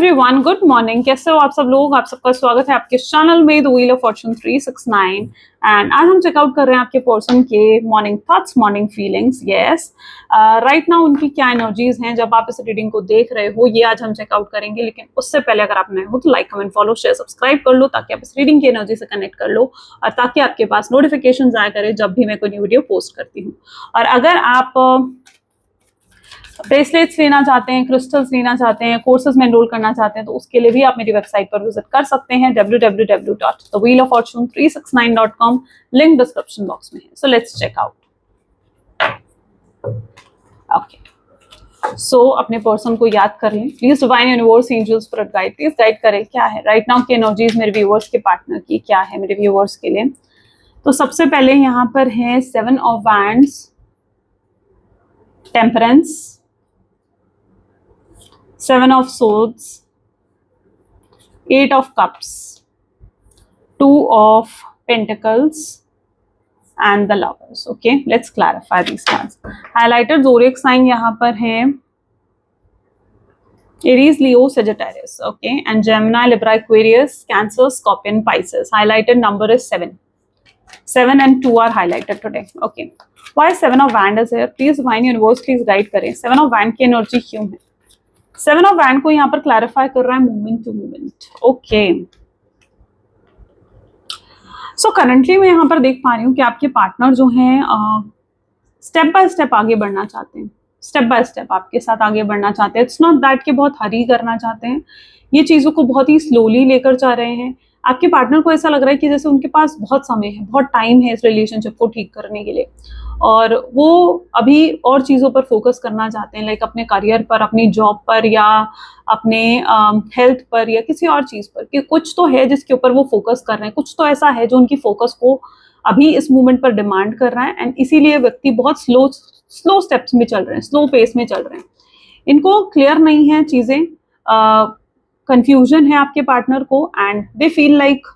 Everyone, good morning. कैसे हो आप सब लोग? आप सबका स्वागत है आपके चैनल में the wheel of Fortune 369। And आज हम चेकआउट कर रहे हैं आपके पर्सन के morning thoughts, morning feelings. Yes, right now उनकी क्या एनर्जीज हैं जब आप इस रीडिंग को देख रहे हो, ये आज हम चेकआउट करेंगे। लेकिन उससे पहले अगर आप नए हो तो like, comment, follow, share, subscribe कर लो ताकि आप इस रीडिंग की एनर्जी से कनेक्ट कर लो और ताकि आपके पास नोटिफिकेशन आया करे जब भी मैं कोई न्यू वीडियो पोस्ट करती हूँ। और अगर आप ब्रेसलेट्स लेना चाहते हैं, क्रिस्टल्स लेना चाहते हैं, कोर्सेज में एनरोल करना चाहते हैं तो उसके लिए भी आप मेरी वेबसाइट पर विजिट कर सकते हैं www.thewheeloffortune369.com। लिंक डिस्क्रिप्शन बॉक्स में है। So let's check out. Okay, so अपने पर्सन को याद कर लें। Please divine universe, angels, spirit guide please guide करें क्या है राइट नाउ की एनर्जीज मेरे व्यूअर्स के पार्टनर की, क्या है मेरे व्यूअर्स के लिए। तो सबसे पहले यहाँ पर है 7 of wands, temperance, 7 of swords, 8 of cups, 2 of pentacles, and the lovers. Okay, let's clarify these cards. Highlighted zodiac sign यहाँ पर है Aries, Leo, Sagittarius. Okay, and Gemini, Libra, Aquarius, Cancer, Scorpion, Pisces. Highlighted number is 7. 7 and 2 are highlighted today. Okay, why 7 of Wand is here? Please divine universe please guide करें। 7 of Wand की energy क्यों है? 7 of wand को यहाँ पर clarify कर रहा है moment to moment. Okay, so currently मैं यहाँ पर देख पा रही हूँ कि आपके पार्टनर जो हैं स्टेप बाय स्टेप आगे बढ़ना चाहते हैं, स्टेप बाय स्टेप आपके साथ आगे बढ़ना चाहते हैं। इट्स नॉट दैट कि बहुत हरी करना चाहते हैं, ये चीज़ों को बहुत ही स्लोली लेकर जा रहे हैं। आपके पार्टनर को ऐसा लग रहा है कि जैसे उनके पास बहुत समय है, बहुत टाइम है इस रिलेशनशिप को ठीक करने के लिए, और वो अभी और चीज़ों पर फोकस करना चाहते हैं, लाइक अपने करियर पर, अपनी जॉब पर, या अपने हेल्थ पर, या किसी और चीज़ पर। कि कुछ तो है जिसके ऊपर वो फोकस कर रहे हैं, कुछ तो ऐसा है जो उनकी फोकस को अभी इस मोमेंट पर डिमांड कर रहा है। एंड इसीलिए व्यक्ति बहुत स्लो स्टेप्स में चल रहे हैं, स्लो पेस में चल रहे हैं। इनको क्लियर नहीं है चीज़ें, कंफ्यूजन है आपके पार्टनर को, एंड दे फील लाइक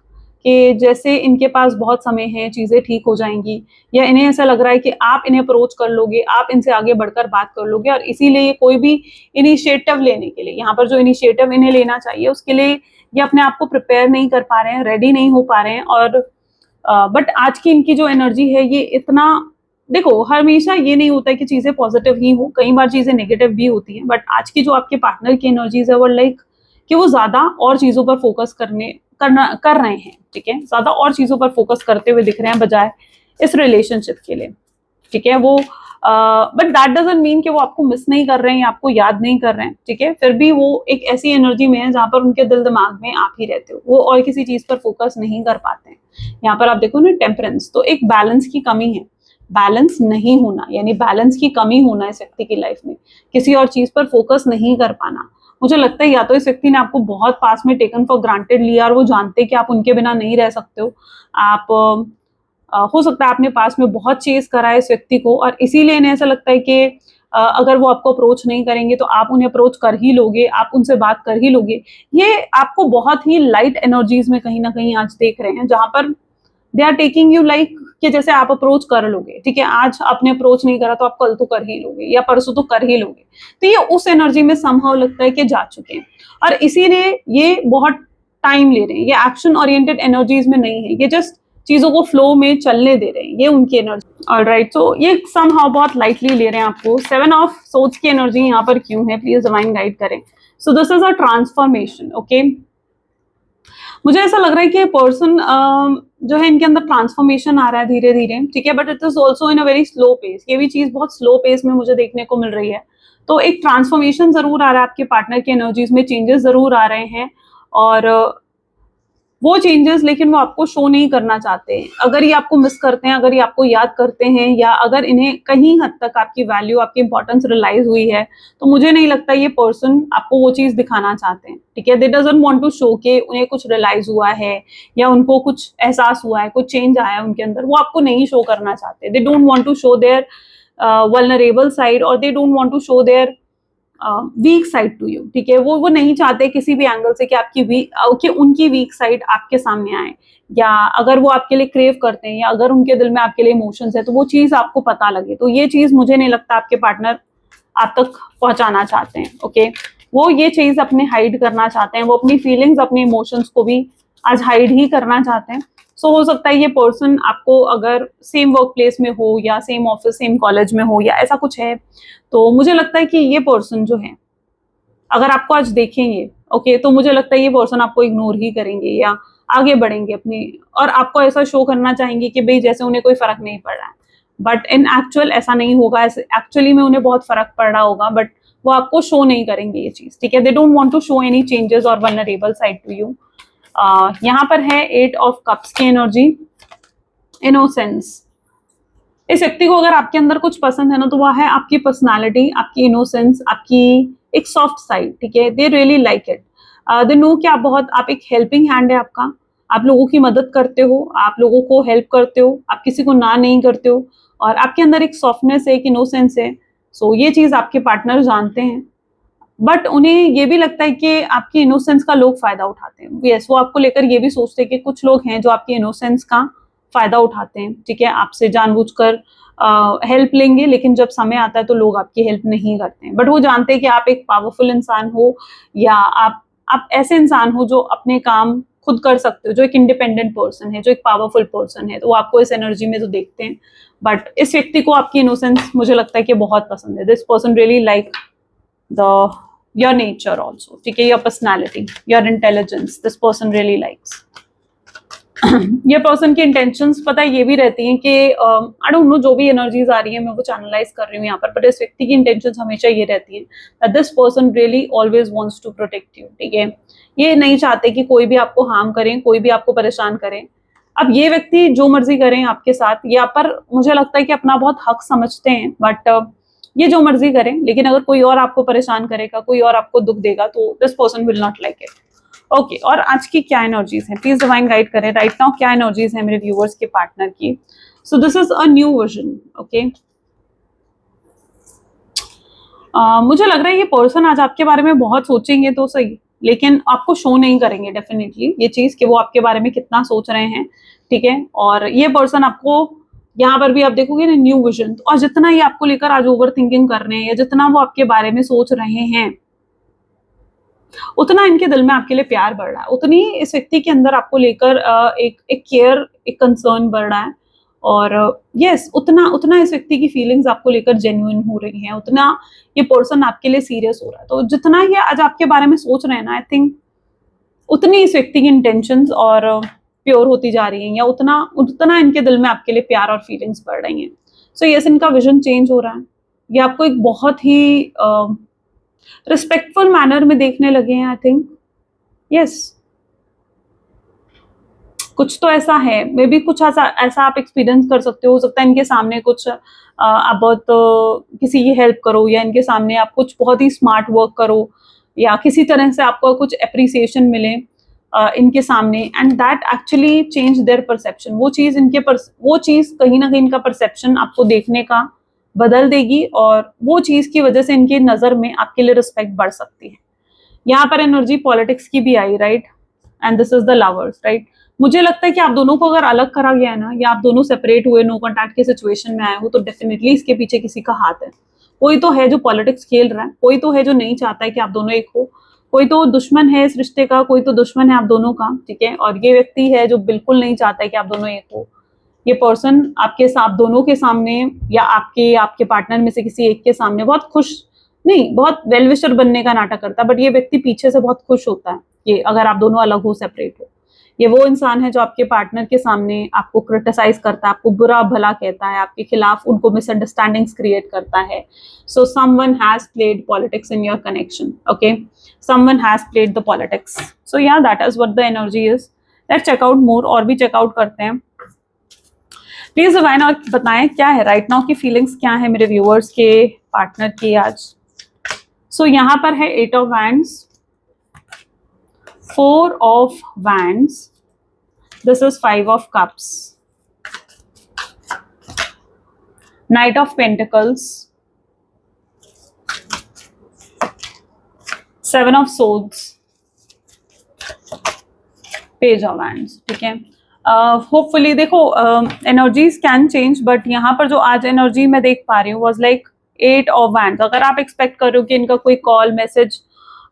कि जैसे इनके पास बहुत समय है, चीज़ें ठीक हो जाएंगी, या इन्हें ऐसा लग रहा है कि आप इन्हें अप्रोच कर लोगे, आप इनसे आगे बढ़कर बात कर लोगे, और इसीलिए कोई भी इनिशिएटिव लेने के लिए, यहाँ पर जो इनिशिएटिव इन्हें लेना चाहिए उसके लिए ये अपने आप को प्रिपेयर नहीं कर पा रहे हैं, रेडी नहीं हो पा रहे हैं। और बट आज की इनकी जो एनर्जी है ये इतना, देखो हमेशा ये नहीं होता है कि चीज़ें पॉजिटिव ही हो, कई बार चीज़ें नेगेटिव भी होती हैं। बट आज की जो आपके पार्टनर की एनर्जीज है वो लाइक कि वो ज़्यादा और चीज़ों पर फोकस कर रहे हैं, ठीक है, ज़्यादा और चीज़ों पर फोकस करते हुए दिख रहे हैं बजाय इस रिलेशनशिप के लिए, ठीक है। वो बट दैट डजंट मीन कि वो आपको मिस नहीं कर रहे हैं या आपको याद नहीं कर रहे हैं, ठीक है। फिर भी वो एक ऐसी एनर्जी में है जहाँ पर उनके दिल दिमाग में आप ही रहते हो, वो और किसी चीज़ पर फोकस नहीं कर पाते हैं। यहाँ पर आप देखो ना, टेम्परेंस, तो एक बैलेंस की कमी है, बैलेंस नहीं होना, यानी बैलेंस की कमी होना इस व्यक्ति की लाइफ में, किसी और चीज़ पर फोकस नहीं कर पाना। मुझे लगता है या तो इस व्यक्ति ने आपको बहुत पास में टेकन फॉर ग्रांटेड लिया और वो जानते हैं कि आप उनके बिना नहीं रह सकते हो। आप हो सकता है आपने पास में बहुत चेज करा है इस व्यक्ति को, और इसीलिए इन्हें ऐसा लगता है कि अगर वो आपको अप्रोच नहीं करेंगे तो आप उन्हें अप्रोच कर ही लोगे, आप उनसे बात कर ही लोगे। ये आपको बहुत ही लाइट एनर्जीज में कहीं ना कहीं आज देख रहे हैं, जहां पर they are taking you like कि जैसे आप अप्रोच कर लोगे, ठीक है। आज आपने अप्रोच नहीं करा तो आप कल तो कर ही लोगे, या परसों तो कर ही लोगे। तो ये उस एनर्जी में समहाउ लगता है कि जा चुके हैं, और इसीलिए ये बहुत टाइम ले रहे हैं। ये एक्शन ओरिएंटेड एनर्जीज में नहीं है, ये जस्ट चीजों को फ्लो में चलने दे रहे हैं, ये उनकी एनर्जी। ऑलराइट, तो ये समहाउ बहुत लाइटली ले रहे हैं आपको। 7 ऑफ सोर्ड्स की एनर्जी यहाँ पर क्यों है, प्लीज डिवाइन गाइड करें। सो this is a transformation. Okay, मुझे ऐसा लग रहा है कि पर्सन जो है इनके अंदर ट्रांसफॉर्मेशन आ रहा है धीरे धीरे, ठीक है, but it is also in a very slow pace. ये भी चीज बहुत स्लो पेस में मुझे देखने को मिल रही है। तो एक ट्रांसफॉर्मेशन जरूर आ रहा है आपके पार्टनर की एनर्जीज में, चेंजेस जरूर आ रहे हैं, और वो चेंजेस लेकिन वो आपको शो नहीं करना चाहते हैं। अगर ये आपको मिस करते हैं, अगर ये आपको याद करते हैं, या अगर इन्हें कहीं हद तक आपकी वैल्यू, आपकी इंपॉर्टेंस रियलाइज हुई है, तो मुझे नहीं लगता ये पर्सन आपको वो चीज दिखाना चाहते हैं, ठीक है। They doesn't want to show के उन्हें कुछ रियलाइज हुआ है या उनको कुछ एहसास हुआ है, कुछ चेंज आया है उनके अंदर, वो आपको नहीं शो करना चाहते। They don't want to show their vulnerable side, और they don't want to show their weak side to you, ठीक है। वो नहीं चाहते किसी भी एंगल से कि कि उनकी वीक साइड आपके सामने आए, या अगर वो आपके लिए क्रेव करते हैं, या अगर उनके दिल में आपके लिए इमोशंस है तो वो चीज आपको पता लगे। तो ये चीज मुझे नहीं लगता आपके पार्टनर आप तक पहुंचाना चाहते हैं। ओके, वो ये चीज अपने हाइड करना चाहते हैं, वो अपनी फीलिंग्स अपने इमोशंस को भी आज हाइड ही करना चाहते हैं। सो हो सकता है ये पर्सन आपको अगर सेम वर्क प्लेस में हो या सेम ऑफिस सेम कॉलेज में हो या ऐसा कुछ है, तो मुझे लगता है कि ये पर्सन जो है अगर आपको आज देखेंगे, ओके, तो मुझे लगता है ये पर्सन आपको इग्नोर ही करेंगे या आगे बढ़ेंगे अपनी, और आपको ऐसा शो करना चाहेंगे कि भाई जैसे उन्हें कोई फर्क नहीं पड़ रहा है, बट इन एक्चुअल ऐसा नहीं होगा। एक्चुअली में उन्हें बहुत फर्क पड़ रहा होगा, बट वो आपको शो नहीं करेंगे ये चीज, ठीक है। They don't want to show any changes और वल्नरेबल साइड टू यू। यहाँ पर है 8 ऑफ कप्स की एनर्जी, इनोसेंस। इस व्यक्ति को अगर आपके अंदर कुछ पसंद है ना, तो वह है आपकी पर्सनालिटी, आपकी इनोसेंस, आपकी एक सॉफ्ट साइड, ठीक है। They really like it. They know कि आप एक हेल्पिंग हैंड है आपका, आप लोगों की मदद करते हो, आप लोगों को हेल्प करते हो, आप किसी को ना नहीं करते हो, और आपके अंदर एक सॉफ्टनेस है, एक इनोसेंस है। सो ये चीज आपके पार्टनर जानते हैं, बट उन्हें ये भी लगता है कि आपकी इनोसेंस का लोग फायदा उठाते हैं। यस, वो आपको लेकर ये भी सोचते हैं कि कुछ लोग हैं जो आपकी इनोसेंस का फायदा उठाते हैं, ठीक है, आपसे जानबूझकर हेल्प लेंगे, लेकिन जब समय आता है तो लोग आपकी हेल्प नहीं करते हैं। बट वो जानते हैं कि आप एक पावरफुल इंसान हो, या आप ऐसे इंसान हो जो अपने काम खुद कर सकते हो, जो एक इंडिपेंडेंट पर्सन है, जो एक पावरफुल पर्सन है, तो वो आपको इस एनर्जी में तो देखते हैं। बट इस व्यक्ति को आपकी इनोसेंस मुझे लगता है कि बहुत पसंद है। This person really like the your nature also, ठीक है, your personality, your intelligence, this person really likes. ये पर्सन की इंटेंशंस पता है ये भी रहती हैं कि आई डोंट नो, जो भी एनर्जीज आ रही है मैं वो चैनलाइज कर रही हूँ यहाँ पर, बट इस व्यक्ति की इंटेंशंस हमेशा ये रहती है that this person really always wants to protect you, ठीक है। ये नहीं चाहते कि कोई भी आपको हार्म करे, कोई भी आपको परेशान करे। अब ये व्यक्ति जो मर्जी करें आपके साथ, यहाँ पर मुझे लगता है कि अपना बहुत हक समझते हैं, बट ये जो मर्जी करें, लेकिन अगर कोई और आपको परेशान करेगा, कोई और आपको दुख देगा, तो this person will not like it. Okay, और आज की क्या एनर्जीज हैं, प्लीज डिवाइन गाइड करें राइट नाउ, क्या एनर्जीज हैं मेरे व्यूअर्स के पार्टनर की। सो this is a new vision, okay. मुझे लग रहा है ये पर्सन आज आपके बारे में बहुत सोचेंगे तो सही, लेकिन आपको शो नहीं करेंगे डेफिनेटली ये चीज कि वो आपके बारे में कितना सोच रहे हैं, ठीक है। और ये पर्सन आपको यहाँ पर भी आप देखोगे ना न्यू विजन, और जितना ये आपको लेकर आज ओवर थिंकिंग कर रहे हैं, या जितना वो आपके बारे में सोच रहे हैं, उतना इनके दिल में आपके लिए प्यार बढ़ रहा है, उतनी इस व्यक्ति के अंदर आपको लेकर एक केयर, एक कंसर्न बढ़ रहा है। और यस, उतना इस व्यक्ति की फीलिंग्स आपको लेकर जेन्युइन हो रही हैं, उतना ये पर्सन आपके लिए सीरियस हो रहा है। तो जितना ये आज आपके बारे में सोच रहे हैं ना, आई थिंक उतनी इस व्यक्ति की इंटेंशंस और प्योर होती जा रही हैं, या उतना इनके दिल में आपके लिए प्यार और फीलिंग्स बढ़ रही हैं। सो यस, इनका विजन चेंज हो रहा है, ये आपको एक बहुत ही रिस्पेक्टफुल मैनर में देखने लगे हैं, आई थिंक। यस, कुछ तो ऐसा है, मे बी कुछ ऐसा आप एक्सपीरियंस कर सकते हो सकता है इनके सामने कुछ आप बहुत किसी की हेल्प करो, या इनके सामने आप कुछ बहुत ही स्मार्ट वर्क करो, या किसी तरह से आपको कुछ अप्रिसिएशन मिले इनके सामने, and that actually change their perception. वो चीज़ कहीं ना कहीं इनका परसेप्शन आपको देखने का बदल देगी, और वो चीज़ की वजह से इनकी नज़र में आपके लिए रिस्पेक्ट बढ़ सकती है। यहाँ पर एनर्जी पॉलिटिक्स की भी आई, right, and this is the lovers, right. मुझे लगता है कि आप दोनों को अगर अलग करा गया है ना, या आप दोनों सेपरेट हुए, नो कॉन्टैक्ट के सिचुएशन में आए हो, तो डेफिनेटली इसके पीछे किसी का हाथ है। कोई तो है जो पॉलिटिक्स खेल रहा है, कोई तो है जो नहीं चाहता है कि आप दोनों एक हो, कोई तो दुश्मन है इस रिश्ते का, कोई तो दुश्मन है आप दोनों का, ठीक है। और ये व्यक्ति है जो बिल्कुल नहीं चाहता है कि आप दोनों एक हो। ये पर्सन आपके साथ दोनों के सामने, या आपके पार्टनर में से किसी एक के सामने बहुत खुश नहीं, बहुत वेल विशर बनने का नाटक करता है, बट ये व्यक्ति पीछे से बहुत खुश होता है कि अगर आप दोनों अलग हो, सेपरेट हो। ये वो इंसान है जो आपके पार्टनर के सामने आपको क्रिटिसाइज करता है, आपको बुरा भला कहता है, आपके खिलाफ उनको मिसअंडरस्टैंडिंग्स क्रिएट करता है। So someone has played politics in your connection, okay, someone has played the politics. So yeah that is what the energy is. Let's check out more, और भी चेकआउट करते हैं। प्लीज डिवाइन और बताएं क्या है राइट नाउ की feelings, क्या है मेरे व्यूअर्स के पार्टनर की आज। सो यहाँ पर है 8 of wands, 4 of wands, this is 5 of cups, Knight of Pentacles, 7 of Swords, Page of Wands, ठीक है। होपफुली देखो एनर्जीज कैन चेंज, बट यहाँ पर जो आज एनर्जी मैं देख पा रही हूँ वॉज लाइक 8 ऑफ वैंड्स। अगर आप एक्सपेक्ट कर रहे हो कि इनका कोई कॉल मैसेज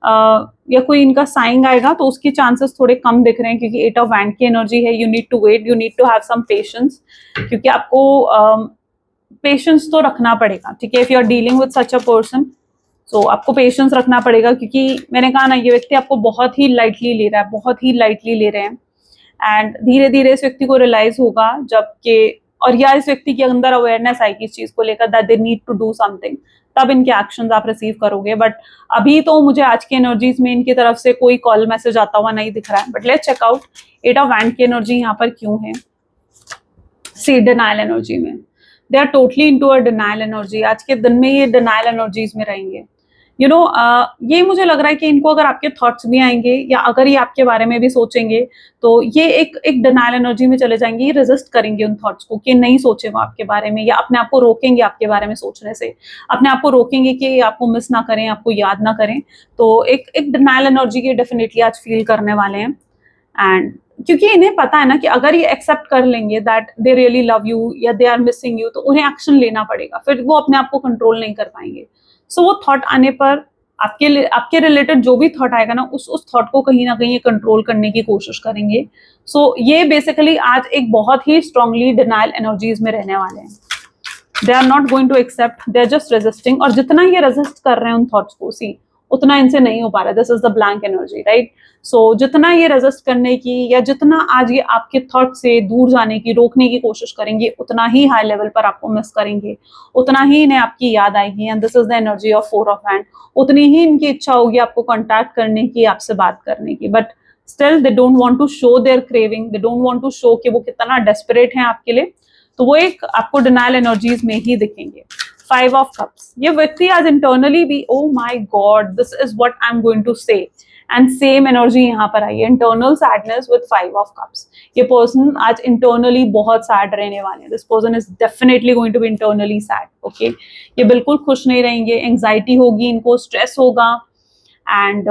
या कोई इनका साइन आएगा तो उसके चांसेस थोड़े कम दिख रहे हैं, क्योंकि 8 ऑफ वैंड की एनर्जी है. You need to wait, you need to have some patience, क्योंकि आपको पेशेंस तो रखना पड़ेगा. ठीक है, if you are dealing with such a person, तो आपको पेशेंस रखना पड़ेगा, क्योंकि मैंने कहा ना, ये व्यक्ति आपको बहुत ही लाइटली ले रहा है, बहुत ही लाइटली ले रहे हैं. एंड धीरे धीरे इस व्यक्ति को रियलाइज होगा जबकि, और या इस व्यक्ति के अंदर अवेयरनेस आएगी इस चीज को लेकर, that they need to do something, तब इनके एक्शंस आप रिसीव करोगे. बट अभी तो मुझे आज की एनर्जीज में इनकी तरफ से कोई कॉल मैसेज आता हुआ नहीं दिख रहा है. But let's check out 8 of wand की एनर्जी यहाँ पर क्यों है. सी डिनाइल एनर्जी में, they are totally into a denial energy. आज के दिन में ये डिनाइल एनर्जीज में रहेंगे. यू नो, ये मुझे लग रहा है कि इनको अगर आपके थॉट्स भी आएंगे या अगर ये आपके बारे में भी सोचेंगे, तो ये एक डिनाइल एनर्जी में चले जाएंगे. ये रेजिस्ट करेंगे उन थॉट्स को कि नहीं सोचे वो आपके बारे में, या अपने आप को रोकेंगे आपके बारे में सोचने से, अपने आप को रोकेंगे कि आपको मिस ना करें, आपको याद ना करें. तो एक डिनाइल एनर्जी की डेफिनेटली आज फील करने वाले हैं. एंड क्योंकि इन्हें पता है ना कि अगर ये एक्सेप्ट कर लेंगे that they really love you या दे आर मिसिंग यू, तो उन्हें एक्शन लेना पड़ेगा, फिर वो अपने आप को कंट्रोल नहीं कर पाएंगे. सो वो थॉट आने पर आपके रिलेटेड जो भी थॉट आएगा ना, उस थॉट को कहीं ना कहीं ये कंट्रोल करने की कोशिश करेंगे. सो ये बेसिकली आज एक बहुत ही स्ट्रांगली डिनाइल एनर्जीज में रहने वाले हैं. They are not going to accept, they are just resisting. और जितना ये रेजिस्ट कर रहे हैं उन थॉट्स को, सी उतना इनसे नहीं हो पा रहा है. This is the blank energy, right. So जितना ये रेजिस्ट करने की, या जितना आज ये आपके थॉट से दूर जाने की, रोकने की कोशिश करेंगे, उतना ही हाई लेवल पर आपको मिस करेंगे, उतना ही इन्हें आपकी याद आएगी. And this is the energy of 4 of hand. उतनी ही इनकी इच्छा होगी आपको कॉन्टैक्ट करने की, आपसे बात करने की, but still they don't want to show their craving, they don't want to show कि वो कितना डेस्परेट हैं आपके लिए. तो वो एक आपको डिनाइल एनर्जीज में ही दिखेंगे. 5 ऑफ कप्स, ये व्यक्ति आज इंटरनली भी, oh my god, this is what I am going to say. And same energy यहाँ पर आई है, internal sadness with 5 of cups. ये पर्सन आज इंटरनली बहुत सैड रहने वाले हैं. This person is definitely going to be internally sad. Okay, ये बिल्कुल खुश नहीं रहेंगे, एंग्जाइटी होगी इनको, स्ट्रेस होगा. एंड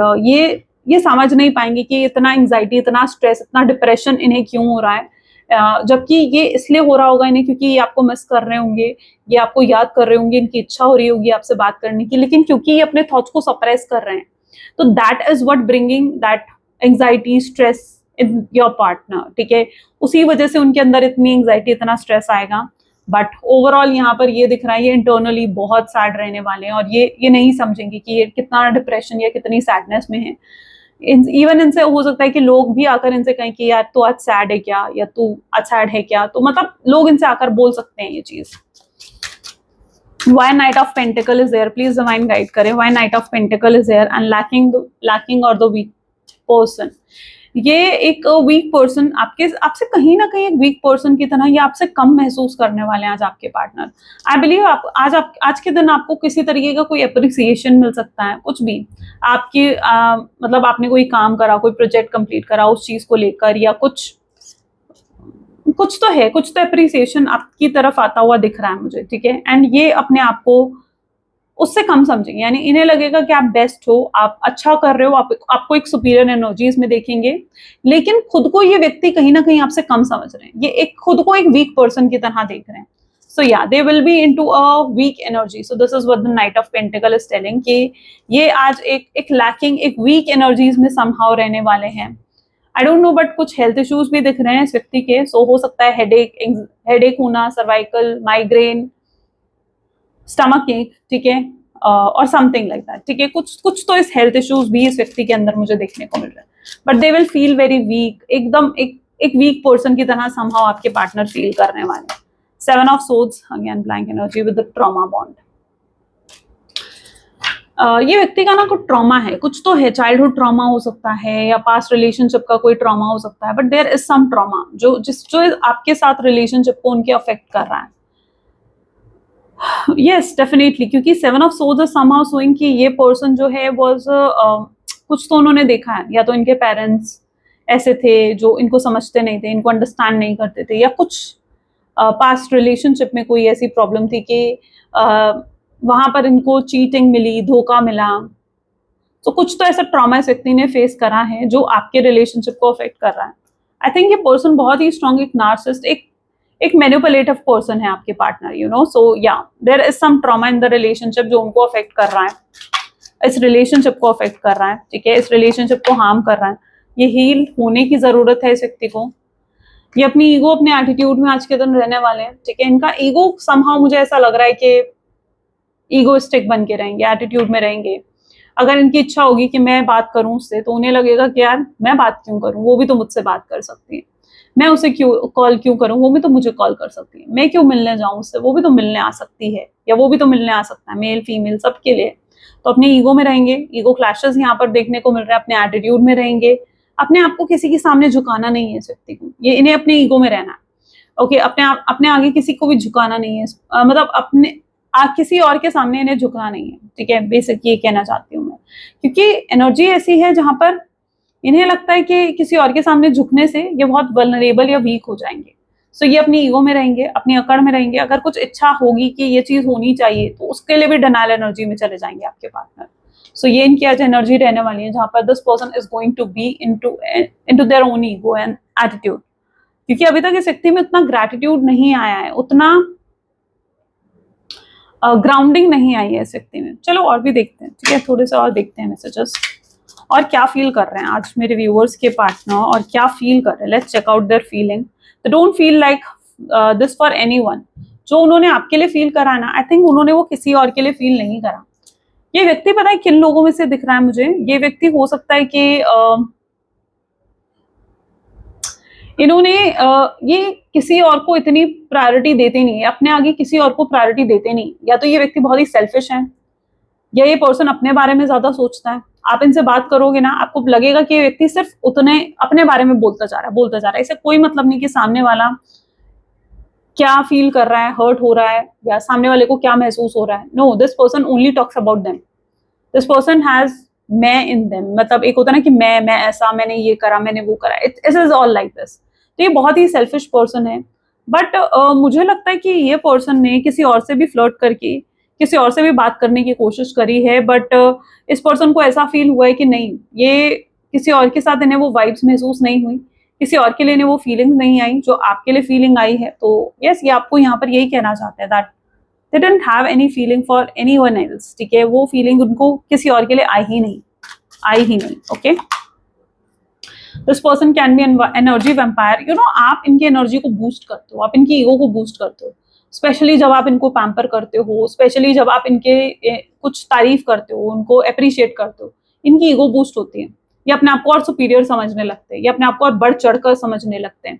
ये समझ नहीं पाएंगे कि इतना एंग्जाइटी, इतना स्ट्रेस, इतना डिप्रेशन इन्हें क्यों हो रहा है. जबकि ये इसलिए हो रहा होगा इन्हें क्योंकि ये आपको मिस कर रहे होंगे, ये आपको याद कर रहे होंगे, इनकी इच्छा हो रही होगी आपसे बात करने की, लेकिन क्योंकि ये अपने थॉट्स को सप्रेस कर रहे हैं, तो that is what bringing that anxiety, stress in your partner. ठीक है, उसी वजह से उनके अंदर इतनी एंग्जाइटी, इतना स्ट्रेस आएगा. बट ओवरऑल यहाँ पर ये दिख रहा है, ये इंटरनली बहुत सैड रहने वाले हैं, और ये नहीं समझेंगे कि ये कितना डिप्रेशन या कितनी सैडनेस में है. इवन इनसे हो सकता है कि लोग भी आकर इनसे कहें कि यार तू आज सैड है क्या, या तू आज सैड है क्या. तो मतलब लोग इनसे आकर बोल सकते हैं ये चीज. Why Knight of Pentacle is there? Please divine guide करें. Why Knight of Pentacle is there and lacking or the weak person? ये एक वीक पर्सन आपसे कहीं ना कहीं एक वीक पर्सन की तरह, ये आपसे कम महसूस करने वाले हैं आज आपके पार्टनर. आई बिलीव आज के दिन आपको किसी तरीके का कोई अप्रिसिएशन मिल सकता है, कुछ भी आपकी मतलब आपने कोई काम करा, कोई प्रोजेक्ट कंप्लीट करा, उस चीज को लेकर, या कुछ तो है, कुछ तो अप्रिसिएशन आपकी तरफ आता हुआ दिख रहा है मुझे. ठीक है, एंड ये अपने आप को उससे कम समझेंगे, यानी इन्हें लगेगा कि आप बेस्ट हो, आप अच्छा कर रहे हो, आपको एक सुपीरियर एनर्जीज में देखेंगे, लेकिन खुद को ये व्यक्ति कहीं ना कहीं आपसे कम समझ रहे हैं. ये एक खुद को एक वीक पर्सन की तरह देख रहे हैं. So yeah they will be into a weak energy. So this is what the knight of pentacle is telling, कि ये आज एक लैकिंग, एक वीक एनर्जीज में समहाउ रहने वाले हैं. आई डोंट नो, बट कुछ हेल्थ इश्यूज भी दिख रहे हैं इस व्यक्ति के. सो हो सकता है हेडेक होना, सर्वाइकल, माइग्रेन, स्टमक एक, ठीक है, और समथिंग लाइक दैट. ठीक है, कुछ तो इस हेल्थ इश्यूज भी इस व्यक्ति के अंदर मुझे देखने को मिल रहा है. But they will feel very weak, एकदम एक वीक पर्सन की तरह समहाउ आपके पार्टनर फील करने वाले. 7 of swords, again blank energy with the trauma bond. ये व्यक्ति का ना कुछ ट्रॉमा है, कुछ तो है, चाइल्डहुड ट्रॉमा हो सकता है, या पास्ट रिलेशनशिप का कोई ट्रॉमा हो सकता है. But there is some trauma जो आपके साथ रिलेशनशिप को उनके अफेक्ट कर रहा है. यस, डेफिनेटली, क्योंकि 7 of swords is somehow showing कि ये पर्सन जो है वाज कुछ तो उन्होंने देखा है, या तो इनके पेरेंट्स ऐसे थे जो इनको समझते नहीं थे, इनको अंडरस्टैंड नहीं करते थे, या कुछ पास्ट रिलेशनशिप में कोई ऐसी प्रॉब्लम थी कि वहां पर इनको चीटिंग मिली, धोखा मिला. तो कुछ तो ऐसा ट्रॉमा इस व्यक्ति ने फेस करा है जो आपके रिलेशनशिप को अफेक्ट कर रहा है. आई थिंक ये पर्सन बहुत ही स्ट्रॉन्ग, एक नार्सिसिस्ट, एक मैनिपुलेटिव पर्सन है आपके partner, you know. So yeah there is some trauma in the relationship जो उनको अफेक्ट कर रहा है. इस रिलेशनशिप को अफेक्ट कर रहा है, ठीक है, इस रिलेशनशिप को हार्म कर रहा है। ये हील होने की जरूरत है इस व्यक्ति को। ये अपनी ईगो, अपने एटीट्यूड में आज के दिन रहने वाले हैं, ठीक है। इनका ईगो समहाउ मुझे ऐसा लग रहा है कि ईगोइस्टिक बन के रहेंगे, एटीट्यूड में रहेंगे। अगर इनकी इच्छा होगी कि मैं बात करूं उससे, तो उन्हें लगेगा कि यार मैं बात क्यों करूं, वो भी तो मुझसे बात कर सकती है। मैं उसे कॉल क्यों करूं, वो भी तो मुझे कॉल कर सकती है। मैं क्यों मिलने जाऊं उससे, वो भी तो मिलने आ सकती है, या वो भी तो मिलने आ सकता है, मेल फीमेल सबके लिए। तो अपने ईगो में रहेंगे, ईगो क्लैशेस यहाँ पर देखने को मिल रहा है, अपने एटीट्यूड में रहेंगे। अपने आप को किसी के सामने झुकाना नहीं है इस व्यक्ति को, ये इन्हें अपने ईगो में रहना है। ओके, अपने आगे किसी को भी झुकाना नहीं है, मतलब अपने किसी और के सामने इन्हें झुकना नहीं है, ठीक है। बेसिक ये कहना चाहती हूँ मैं, क्योंकि एनर्जी ऐसी है जहां पर इन्हें लगता है कि किसी और के सामने झुकने से ये बहुत वल्नरेबल या वीक हो जाएंगे। सो ये अपनी ईगो में रहेंगे, अपनी अकड़ में रहेंगे। अगर कुछ इच्छा होगी कि ये चीज होनी चाहिए, तो उसके लिए भी डिनायल एनर्जी में चले जाएंगे आपके पार्टनर। सो ये इनकी आज एनर्जी रहने वाली है, जहां पर this person is going to be into their own ego and attitude. क्योंकि अभी तक इस व्यक्ति में उतना ग्रैटिट्यूड नहीं आया है, उतना ग्राउंडिंग नहीं आई है इस व्यक्ति में। चलो और भी देखते हैं, ठीक है, थोड़े से और देखते हैं मैसेजेस, और क्या फील कर रहे हैं आज मेरे व्यूअर्स के पार्टनर, और क्या फील कर रहे हैं। Let's check out their feeling. तो don't feel like this for anyone. जो उन्होंने आपके लिए फील करा ना, आई थिंक उन्होंने वो किसी और के लिए फील नहीं करा। ये व्यक्ति पता है किन लोगों में से दिख रहा है मुझे, ये व्यक्ति हो सकता है कि इन्होंने ये किसी और को इतनी प्रायोरिटी देते नहीं है, अपने आगे किसी और को प्रायोरिटी देते नहीं। या तो ये व्यक्ति बहुत ही सेल्फिश है, या ये पर्सन अपने बारे में ज्यादा सोचता है। आप इनसे बात करोगे ना, आपको लगेगा कि ये व्यक्ति सिर्फ उतने अपने बारे में बोलता जा रहा है। इसे कोई मतलब नहीं कि सामने वाला क्या फील कर रहा है, हर्ट हो रहा है, या सामने वाले को क्या महसूस हो रहा है। No, this person only talks about them. This person has मैं इन देम, मतलब एक होता है ना कि मैं ऐसा, मैंने ये करा, मैंने वो करा। It is all like this. तो ये बहुत ही सेल्फिश पर्सन है। बट मुझे लगता है कि ये पर्सन ने किसी और से भी फ्लर्ट करके, किसी और से भी बात करने की कोशिश करी है। बट इस पर्सन को ऐसा फील हुआ है कि नहीं, ये किसी और के साथ इन्हें वो वाइब्स महसूस नहीं हुई, किसी और के लिए इन्हें वो फीलिंग नहीं आई जो आपके लिए फीलिंग आई है। तो यस, ये आपको यहाँ पर यही कहना चाहते हैं that they didn't have any feeling for anyone else, ठीक है। वो फीलिंग उनको किसी और के लिए आई ही नहीं। Okay, this person can be energy vampire. You know, आप इनकी एनर्जी को बूस्ट करते हो, आप इनकी ईगो को बूस्ट करते हो, स्पेशली जब आप इनको पैम्पर करते हो, स्पेशली जब आप इनके कुछ तारीफ करते हो, उनको अप्रिशिएट करते हो, इनकी ईगो बूस्ट होती है। ये अपने आप को और सुपीरियर समझने लगते हैं, ये अपने आप को और बढ़ चढ़ कर समझने लगते हैं।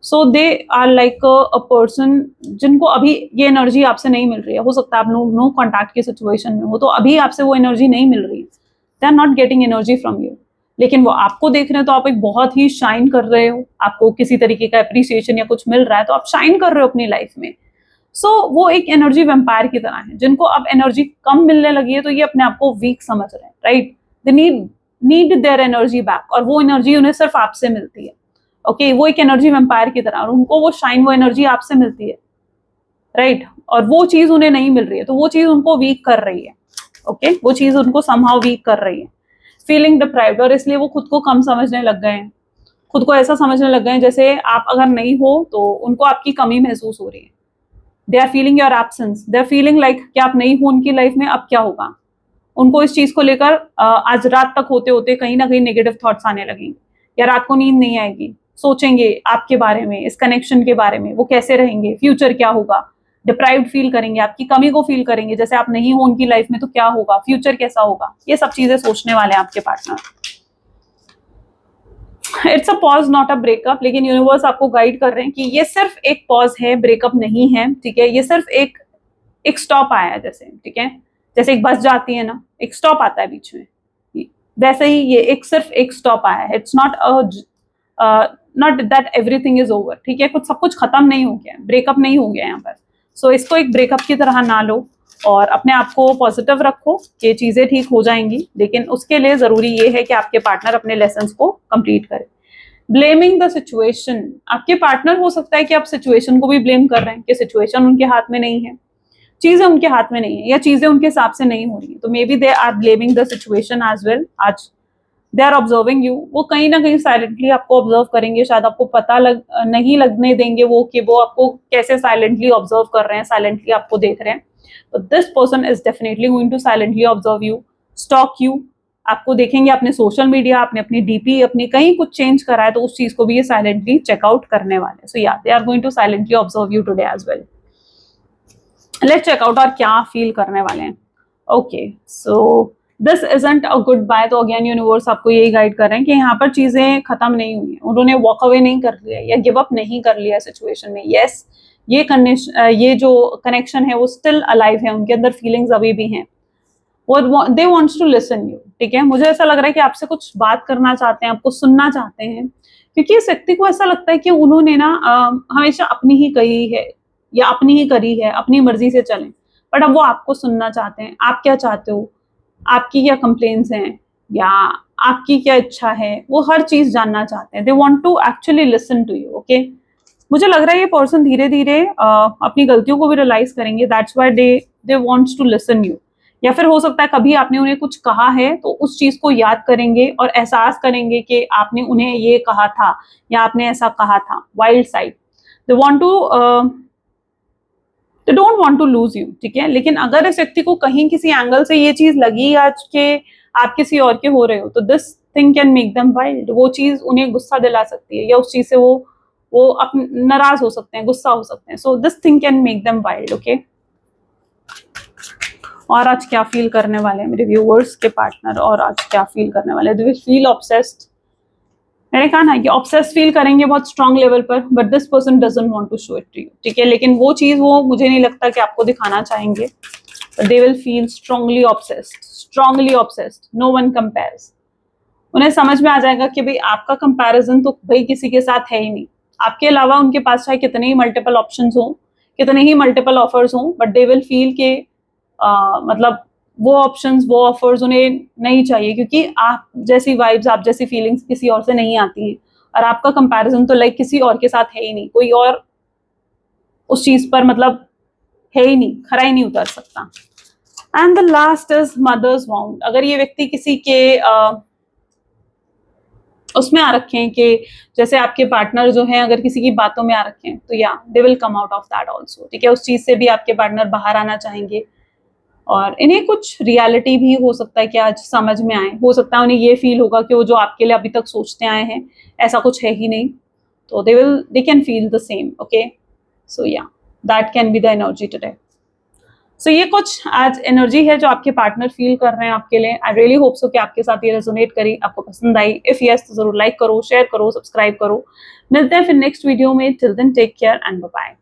So they are like a person जिनको अभी ये एनर्जी आपसे नहीं मिल रही है। हो सकता है आप लोग नो कॉन्टैक्ट की सिचुएशन में हो, तो अभी आपसे वो एनर्जी नहीं मिल रही है। They are not getting energy from you. लेकिन वो आपको देख रहे हैं, तो आप एक बहुत ही शाइन कर रहे हो, आपको किसी तरीके का अप्रिसिएशन या कुछ मिल रहा है, तो आप शाइन कर रहे हो अपनी लाइफ में। सो वो एक एनर्जी वेम्पायर की तरह है। जिनको अब एनर्जी कम मिलने लगी है, तो ये अपने आप को वीक समझ रहे हैं, right. They need their energy back, और वो एनर्जी उन्हें सिर्फ आपसे मिलती है। ओके, वो एक एनर्जी वेम्पायर की तरह, और उनको वो शाइन, वो एनर्जी आपसे मिलती है, राइट। और वो चीज उन्हें नहीं मिल रही है, तो वो चीज उनको वीक कर रही है। ओके, वो चीज उनको समहाउ वीक कर रही है। फीलिंग डिप्राइव्ड, और इसलिए वो खुद को कम समझने लग गए हैं। खुद को ऐसा समझने लग गए हैं जैसे आप अगर नहीं हो तो उनको आपकी कमी महसूस हो रही है। They are feeling your absence, they are feeling like कि आप नहीं हो उनकी लाइफ में, अब क्या होगा। उनको इस चीज को लेकर आज रात तक होते होते कहीं ना कहीं नेगेटिव थॉट्स आने लगेंगे, या रात को नींद नहीं आएगी, सोचेंगे आपके बारे में, इस कनेक्शन के बारे में, वो कैसे रहेंगे, फ्यूचर क्या होगा। डिप्राइव्ड फील करेंगे, आपकी कमी को फील करेंगे, जैसे आप नहीं हो उनकी लाइफ में तो क्या होगा, फ्यूचर कैसा होगा। ये सब चीजें सोचने वाले हैं आपके partner. It's a pause not a breakup, लेकिन यूनिवर्स आपको गाइड कर रहे हैं कि ये सिर्फ एक पॉज है, ब्रेकअप नहीं है, ठीक है। ये सिर्फ एक स्टॉप आया है, जैसे, ठीक है, जैसे एक बस जाती है ना, एक स्टॉप आता है बीच में, वैसे ही ये सिर्फ एक स्टॉप आया है। It's not that everything is over, ठीक है। सब कुछ खत्म नहीं हो गया, ब्रेकअप नहीं हो गया यहाँ पर। सो इसको एक ब्रेकअप की तरह ना लो, और अपने आप को पॉजिटिव रखो कि चीजें ठीक हो जाएंगी। लेकिन उसके लिए जरूरी ये है कि आपके पार्टनर अपने लेसन्स को कंप्लीट करें। ब्लेमिंग द सिचुएशन, आपके पार्टनर हो सकता है कि आप सिचुएशन को भी ब्लेम कर रहे हैं कि सिचुएशन उनके हाथ में नहीं है, चीजें उनके हाथ में नहीं है, या चीजें उनके हिसाब से नहीं हो रही है। तो maybe they are blaming the situation as well. आज दे आर ऑब्जर्विंग यू, वो कहीं ना कहीं साइलेंटली आपको ऑब्जर्व करेंगे। शायद आपको पता नहीं लगने देंगे वो कि वो आपको कैसे साइलेंटली ऑब्जर्व कर रहे हैं, साइलेंटली आपको देख रहे हैं। तो this person is definitely going to silently observe you, stalk you, आपको देखेंगे अपने सोशल मीडिया, आपने अपनी डीपी अपनी कहीं कुछ चेंज करा है तो उस चीज को भी ये साइलेंटली चेकआउट करने वाले। So yeah they are going to silently observe you today as well. Let's check out और क्या फील करने वाले हैं। Okay, so this isn't a good bye. तो अगेन यूनिवर्स आपको यही गाइड कर रहे हैं कि यहाँ पर चीजें खत्म नहीं हुई हैं, उन्होंने वॉक अवे नहीं कर लिया या गिव अप नहीं कर लिया सिचुएशन में। यस, ये जो कनेक्शन है वो स्टिल अलाइव है, उनके अंदर फीलिंग्स अभी भी हैं, वो they wants to listen you. ठीक है, मुझे ऐसा लग रहा है कि आपसे कुछ बात करना चाहते हैं, आपको सुनना चाहते हैं, क्योंकि इस व्यक्ति को ऐसा लगता है कि उन्होंने ना हमेशा अपनी ही कही है या अपनी ही करी है, अपनी मर्जी से चलें, बट अब वो आपको सुनना चाहते हैं। आप क्या चाहते हो, आपकी क्या कंप्लेन्स हैं या आपकी क्या इच्छा है, वो हर चीज जानना चाहते हैं। They want to actually listen to you. Okay, मुझे लग रहा है ये पर्सन धीरे धीरे अपनी गलतियों को भी रियलाइज करेंगे, that's why they wants to listen you. या फिर हो सकता है कभी आपने उन्हें कुछ कहा है तो उस चीज को याद करेंगे और एहसास करेंगे कि आपने उन्हें ये कहा था या आपने ऐसा कहा था। Wild side, they don't want to lose you. ठीक है, लेकिन अगर इस व्यक्ति को कहीं किसी एंगल से ये चीज लगी आज के आप किसी और के हो रहे हो, तो this thing can make them wild. वो चीज उन्हें गुस्सा दिला सकती है या उस चीज से वो नाराज हो सकते हैं, गुस्सा हो सकते हैं। So this thing can make them wild. Okay, और आज क्या फील करने वाले हैं मेरे व्यूअर्स के पार्टनर, और आज क्या फील करने वाले हैं? They will feel obsessed. मैंने कहा ना कि ऑब्सेस फील करेंगे बहुत स्ट्रॉन्ग लेवल पर, but this person doesn't want to show it to you. ठीक है, लेकिन वो चीज वो मुझे नहीं लगता कि आपको दिखाना चाहेंगे। They will feel strongly obsessed, no one compares. उन्हें समझ में आ जाएगा कि भाई आपका कंपैरिजन तो भाई किसी के साथ है ही नहीं। आपके अलावा उनके पास चाहे कितने ही मल्टीपल ऑप्शंस हों, कितने ही मल्टीपल ऑफर्स हों, बट दे विल फील के मतलब वो ऑप्शंस, वो ऑफर्स उन्हें नहीं चाहिए, क्योंकि आप जैसी वाइब्स, आप जैसी फीलिंग्स किसी और से नहीं आती हैं। और आपका कंपैरिजन तो लाइक किसी और के साथ है ही नहीं, कोई और उस चीज पर मतलब है ही नहीं, खरा ही नहीं उतर सकता। And the last is mother's wound. अगर ये व्यक्ति किसी के उसमें आ रखे हैं कि जैसे आपके पार्टनर जो हैं अगर किसी की बातों में आ रखे हैं, तो या they will come out of that also. ठीक है, उस चीज से भी आपके पार्टनर बाहर आना चाहेंगे और इन्हें कुछ रियलिटी भी हो सकता है कि आज समझ में आए। हो सकता है उन्हें ये फील होगा कि वो जो आपके लिए अभी तक सोचते आए हैं ऐसा कुछ है ही नहीं, तो they can feel the same. Okay, so yeah that can be the energy today. So ये कुछ आज एनर्जी है जो आपके पार्टनर फील कर रहे हैं आपके लिए। आई रियली होप सो कि आपके साथ ये रेजोनेट करी, आपको पसंद आई। इफ यस तो जरूर लाइक करो, शेयर करो, सब्सक्राइब करो। मिलते हैं फिर नेक्स्ट वीडियो में। Till then take care and bye bye.